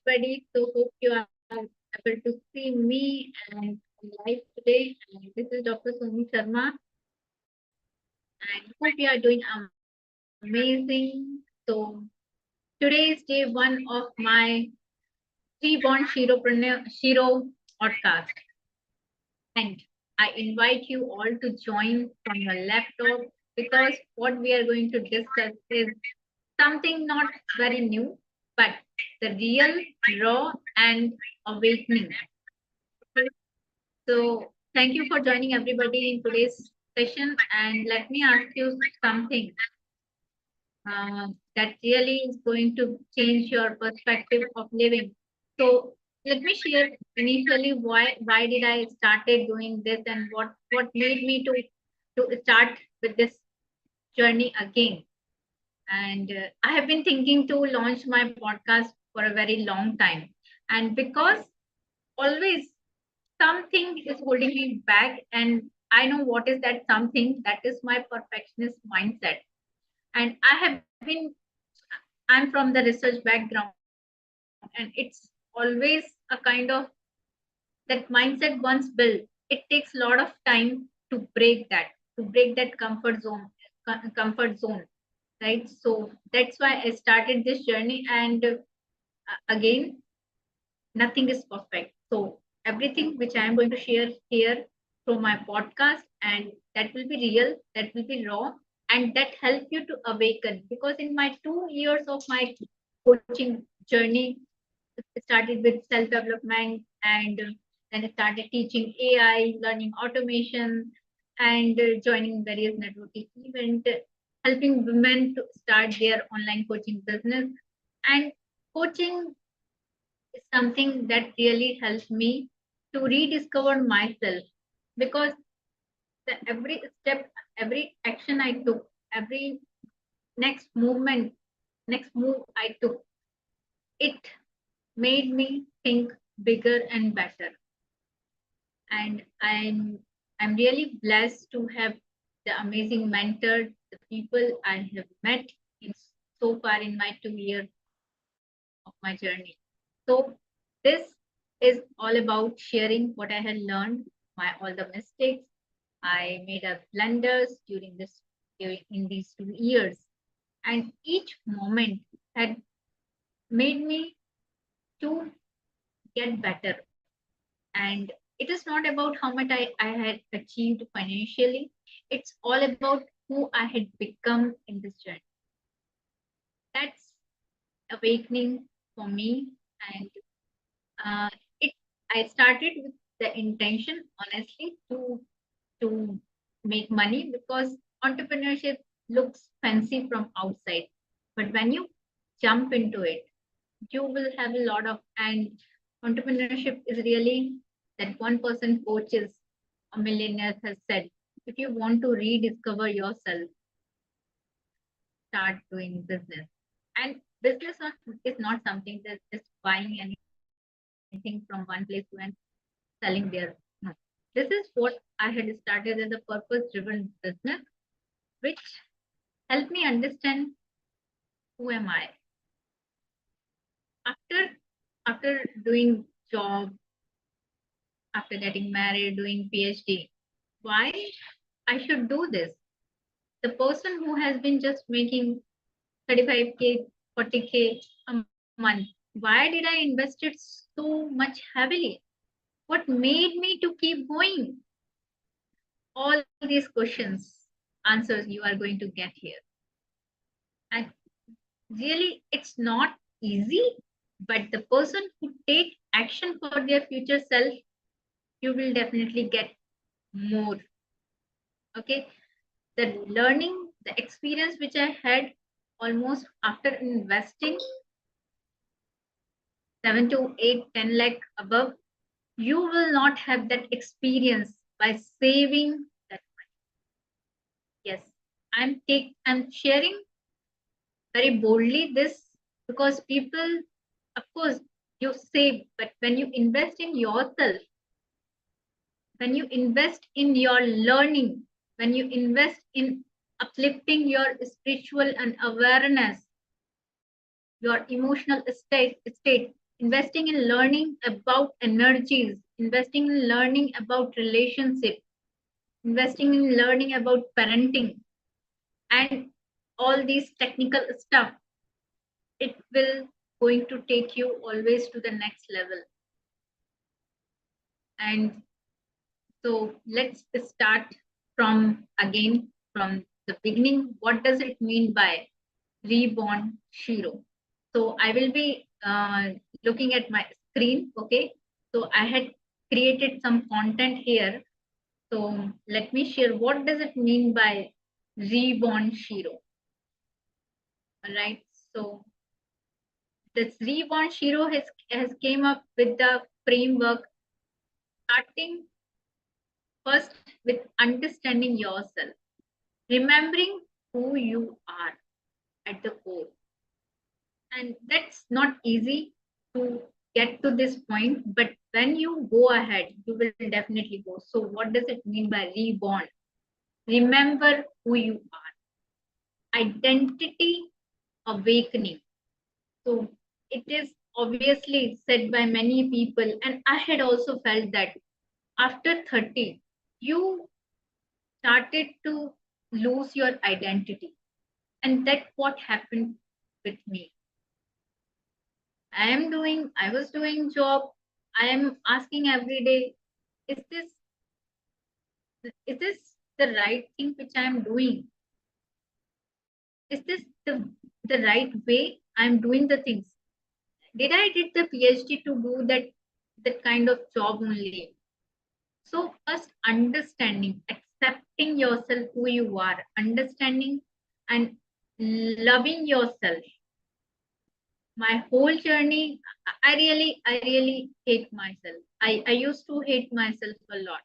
everybody. So hope you are able to see me and live today. And this is Dr. Sonu Sharma, and hope you are doing amazing. So today is day one of my Reborn Shiro podcast, and I invite you all to join from your laptop because what we are going to discuss is something not very new, but the real, raw, and awakening. So, thank you for joining everybody in today's session. And let me ask you something that really is going to change your perspective of living. So, let me share initially why did I started doing this and what made me to start with this journey again. And I have been thinking to launch my podcast for a very long time. And because always something is holding me back, and I know what is that something. That is my perfectionist mindset. And I have been, I'm from the research background, and it's always a kind of that mindset once built, it takes a lot of time to break that comfort zone, right? So that's why I started this journey. And again, nothing is perfect. So everything which I am going to share here through my podcast, and that will be real, that will be raw, and that help you to awaken. Because in my 2 years of my coaching journey, it started with self development, and then I started teaching AI, learning automation, and joining various networking events, helping women to start their online coaching business. And coaching is something that really helps me to rediscover myself, because every step, every action I took, every next movement, next move I took, it made me think bigger and better. And I'm really blessed to have the amazing mentor, the people I have met in so far in my 2 years of my journey. So this is all about sharing what I had learned, my all the mistakes I made up blunders during in these 2 years, and each moment had made me to get better. And it is not about how much I had achieved financially. It's all about who I had become in this journey. That's awakening for me. And uh, it I started with the intention, honestly, to make money, because entrepreneurship looks fancy from outside, but when you jump into it, you will have a lot of. And entrepreneurship is really that one person coaches a millionaire has said, if you want to rediscover yourself, start doing business. And business is not something that's just buying anything from one place to and selling there. No. This is what I had started as a purpose driven business, which helped me understand who am I after doing job, after getting married, doing PhD. Why I should do this? The person who has been just making 35K, 40K a month, why did I invest it so much heavily? What made me to keep going? All these questions, answers you are going to get here. And really, it's not easy, but the person who take action for their future self, you will definitely get more. Okay, the learning, the experience which I had almost after investing 7 to 8, 10 lakh above, you will not have that experience by saving that money. Yes, I'm sharing very boldly this, because people, of course, you save, but when you invest in yourself, when you invest in your learning, when you invest in uplifting your spiritual and awareness, your emotional state, investing in learning about energies, investing in learning about relationship, investing in learning about parenting, and all these technical stuff. It will going to take you always to the next level. And so let's start from again from the beginning. What does it mean by reborn Shiro? So I will be looking at my screen. Okay. So I had created some content here. So let me share what does it mean by reborn Shiro. All right. So this reborn Shiro has came up with the framework starting first with understanding yourself, remembering who you are at the core. And that's not easy to get to this point, but when you go ahead, you will definitely go. So, what does it mean by reborn? Remember who you are, identity awakening. So, it is obviously said by many people, and I had also felt that after 30, you started to lose your identity. And that's what happened with me. I was doing job. I am asking every day, is this, is this the right thing which I am doing? Is this the right way I'm doing the things? Did I did the PhD to do that kind of job only? So first understanding, accepting yourself who you are, understanding and loving yourself. My whole journey, I really hate myself. I used to hate myself a lot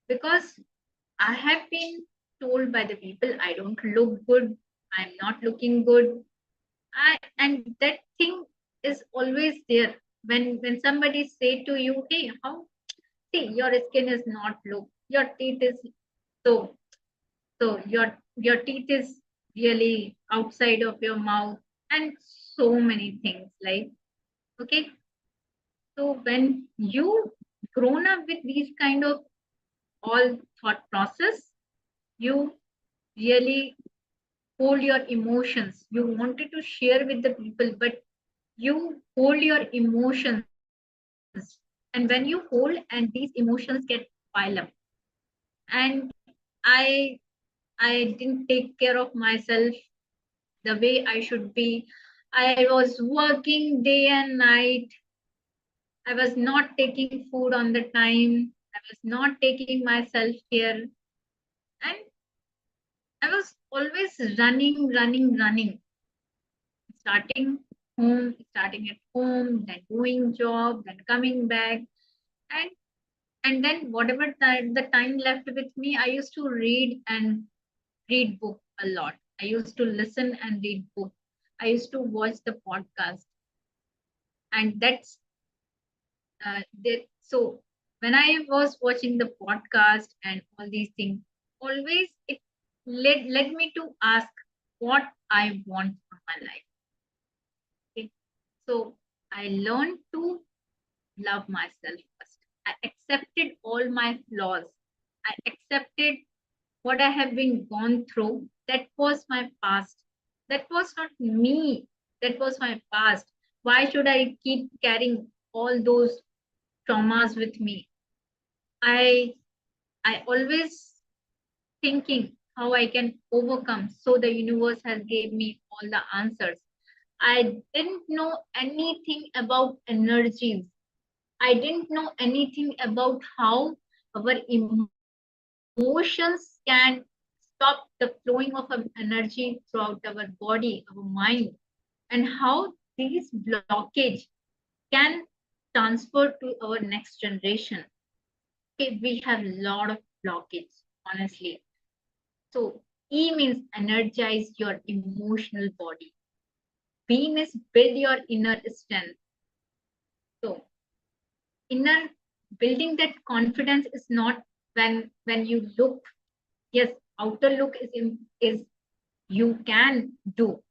because I have been told by the people I don't look good, I'm not looking good. And that thing is always there. When somebody say to you, hey, how see your skin is not look, your teeth is so your teeth is really outside of your mouth, and so many things like okay. So when you grown up with these kind of all thought process, you really hold your emotions. You wanted to share with the people, but you hold your emotions. And when you hold, and these emotions get pile up. And I I didn't take care of myself the way I should be. I was working day and night. I was not taking food on the time. I was not taking my self care. And I was always running, starting at home, then doing job, then coming back. And and then whatever the time left with me, I used to read book a lot. I used to listen and read book. I used to watch the podcast. And that's so when I was watching the podcast and all these things, always it led me to ask what I want from my life. Okay? So I learned to love myself first. I accepted all my flaws. I accepted what I have been gone through. That was my past. That was not me. That was my past. Why should I keep carrying all those traumas with me? I I always thinking how I can overcome. So the universe has gave me all the answers. I didn't know anything about energies. I didn't know anything about how our emotions can stop the flowing of energy throughout our body, our mind, and how these blockage can transfer to our next generation. Okay, we have a lot of blockage, honestly. So E means energize your emotional body. B means build your inner strength. So inner building that confidence is not when you look. Yes, outer look is you can do,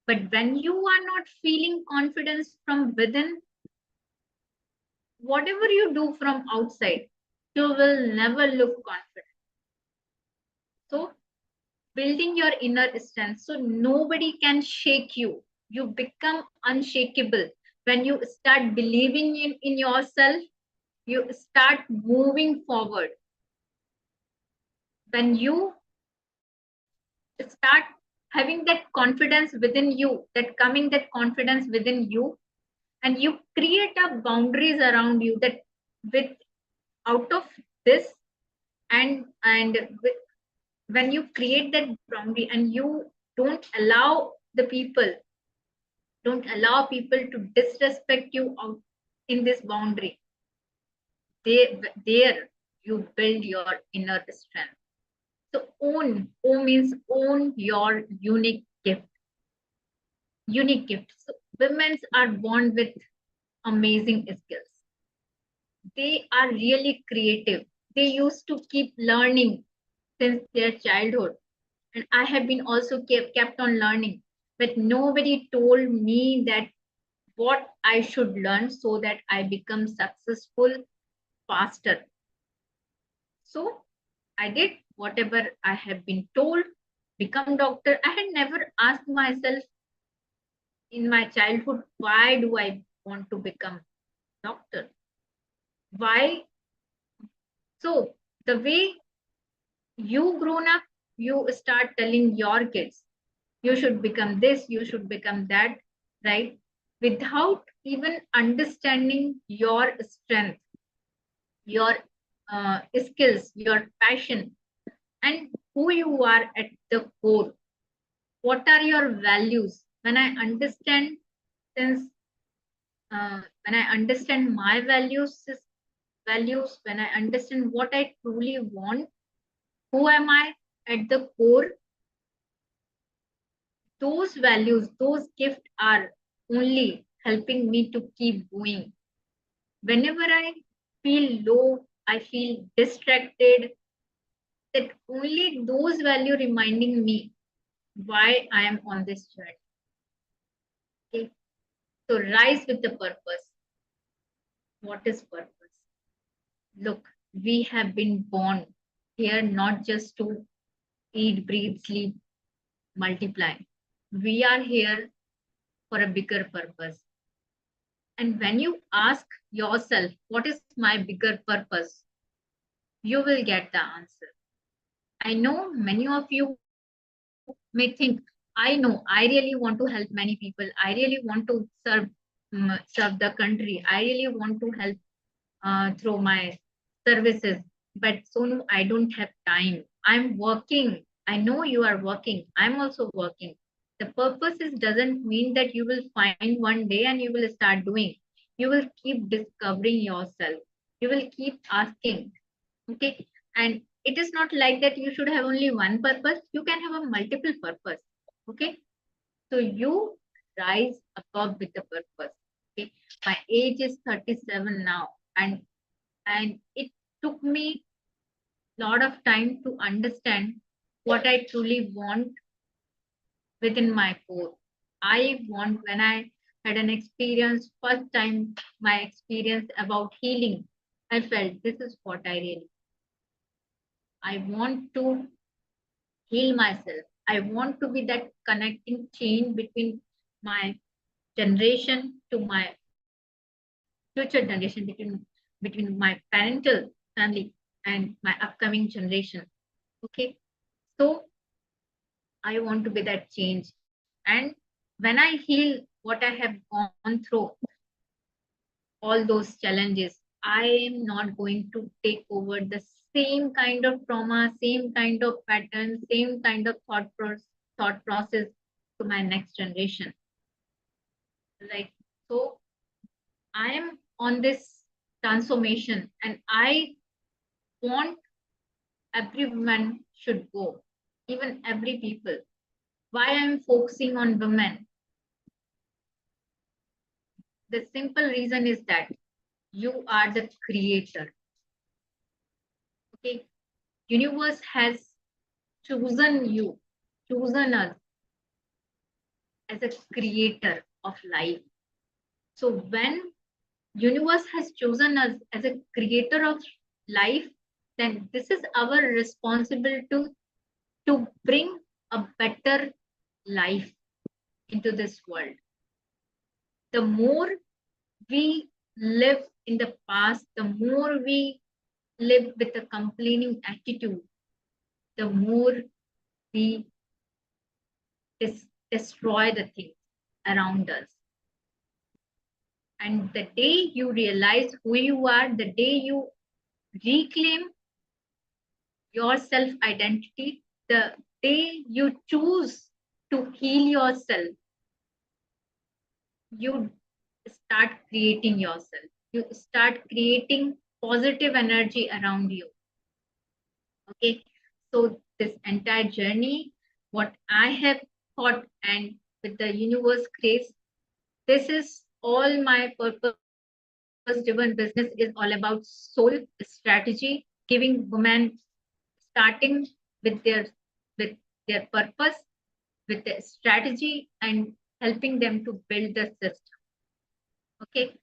but when you are not feeling confidence from within, whatever you do from outside, you will never look confident. So building your inner strength so nobody can shake you. You become unshakable. When you start believing in yourself, you start moving forward. When you start having that confidence within you, that coming that confidence within you, and you create a boundaries around you that with out of this and with, when you create that boundary and you the people don't allow people to disrespect you out in this boundary, there you build your inner strength. So own means own your unique gift. So women are born with amazing skills. They are really creative. They used to keep learning since their childhood, and I have been also kept on learning, but nobody told me that what I should learn so that I become successful faster. So I did whatever I have been told, become doctor. I had never asked myself in my childhood, why do I want to become doctor? Why? So the way you grown up, you start telling your kids, you should become this, you should become that, right? Without even understanding your strength, your skills, your passion, and who you are at the core. What are your values? When I understand, since when I understand my values, when I understand what I truly want, who am I at the core, those values, those gifts are only helping me to keep going. Whenever I feel low, I feel distracted, that only those value reminding me why I am on this journey. Okay. So rise with the purpose. What is purpose? Look, we have been born here not just to eat, breathe, sleep, multiply. We are here for a bigger purpose. And when you ask yourself, what is my bigger purpose? You will get the answer. I know many of you may think, I know, I really want to help many people. I really want to serve the country. I really want to help through my services. But Sonu, I don't have time. I'm working. I know you are working. I'm also working. The purpose is doesn't mean that you will find one day and you will start doing. You will keep discovering yourself. You will keep asking. Okay. And it is not like that you should have only one purpose. You can have a multiple purpose. Okay. So you rise above with the purpose. Okay. My age is 37 now, and it took me a lot of time to understand what I truly want within my core. I want, when I had an experience, first time my experience about healing, I felt this is what I want to heal myself. I want to be that connecting chain between my generation to my future generation, between my parental family and my upcoming generation. Okay. So I want to be that change. And when I heal what I have gone through, all those challenges, I am not going to take over the same kind of trauma, same kind of pattern, same kind of thought process to my next generation. Like, so I am on this transformation, and I want every woman should go, even every people. Why I'm focusing on women? The simple reason is that you are the creator. Okay, universe has chosen you, chosen us as a creator of life. So when universe has chosen us as a creator of life, then this is our responsibility to bring a better life into this world. The more we live in the past, the more we live with a complaining attitude, the more we destroy the things around us. And the day you realize who you are, the day you reclaim your self identity, the day you choose to heal yourself, you start creating yourself. You start creating positive energy around you. Okay. So, this entire journey, what I have thought, and with the universe grace, this is all my purpose driven business is all about soul strategy, giving women starting with with their purpose, with their strategy, and helping them to build the system. Okay.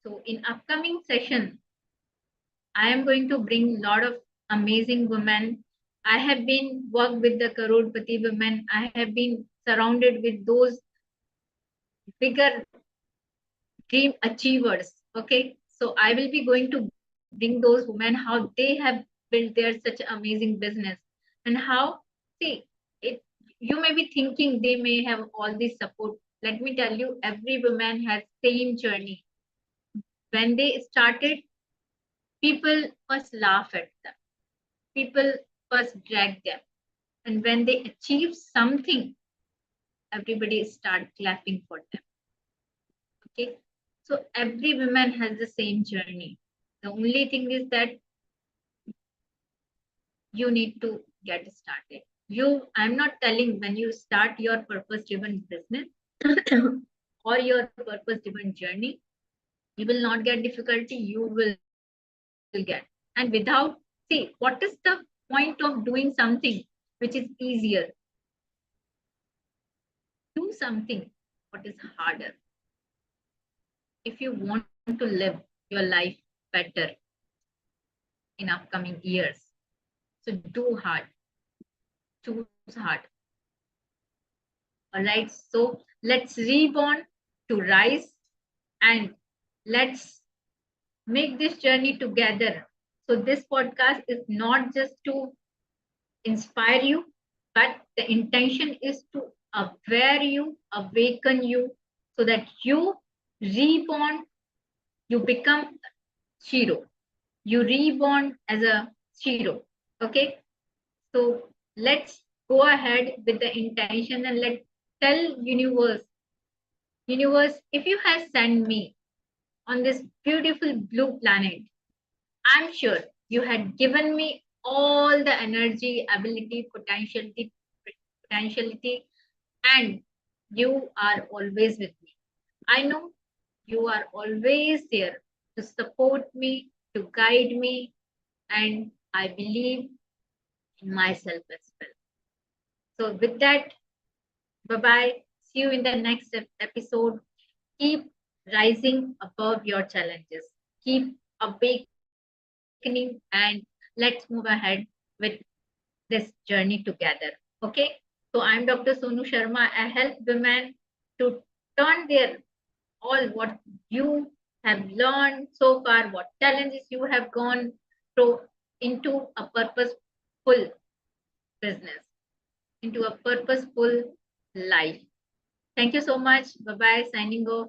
So in upcoming session, I am going to bring a lot of amazing women. I have been worked with the Karodpati women. I have been surrounded with those bigger dream achievers. Okay. So I will be going to bring those women how they have built their such amazing business, and how, see, it, you may be thinking they may have all this support. Let me tell you, every woman has same journey. When they started, people first laugh at them, people first drag them, and when they achieve something, everybody start clapping for them. Okay. So every woman has the same journey. The only thing is that you need to get started. I'm not telling when you start your purpose driven business or your purpose driven journey, you will not get difficulty, you will get. And without, see, what is the point of doing something which is easier? Do something what is harder if you want to live your life better in upcoming years. So do hard, choose hard. All right. So let's reborn to rise, and let's make this journey together. So this podcast is not just to inspire you, but the intention is to aware you, awaken you, so that you reborn, you become Shiro. You reborn as a Shiro. Okay. So let's go ahead with the intention, and let's tell universe, if you have sent me on this beautiful blue planet, I'm sure you had given me all the energy, ability, potentiality, and you are always with me. I know you are always there to support me, to guide me, and I believe in myself as well. So, with that, bye bye. See you in the next episode. Keep rising above your challenges. Keep awakening, and let's move ahead with this journey together. Okay. So I'm Dr. Sonu Sharma. I help women to turn their all what you have learned so far, what challenges you have gone through, into a purposeful business, into a purposeful life. Thank you so much. Bye bye. Signing off.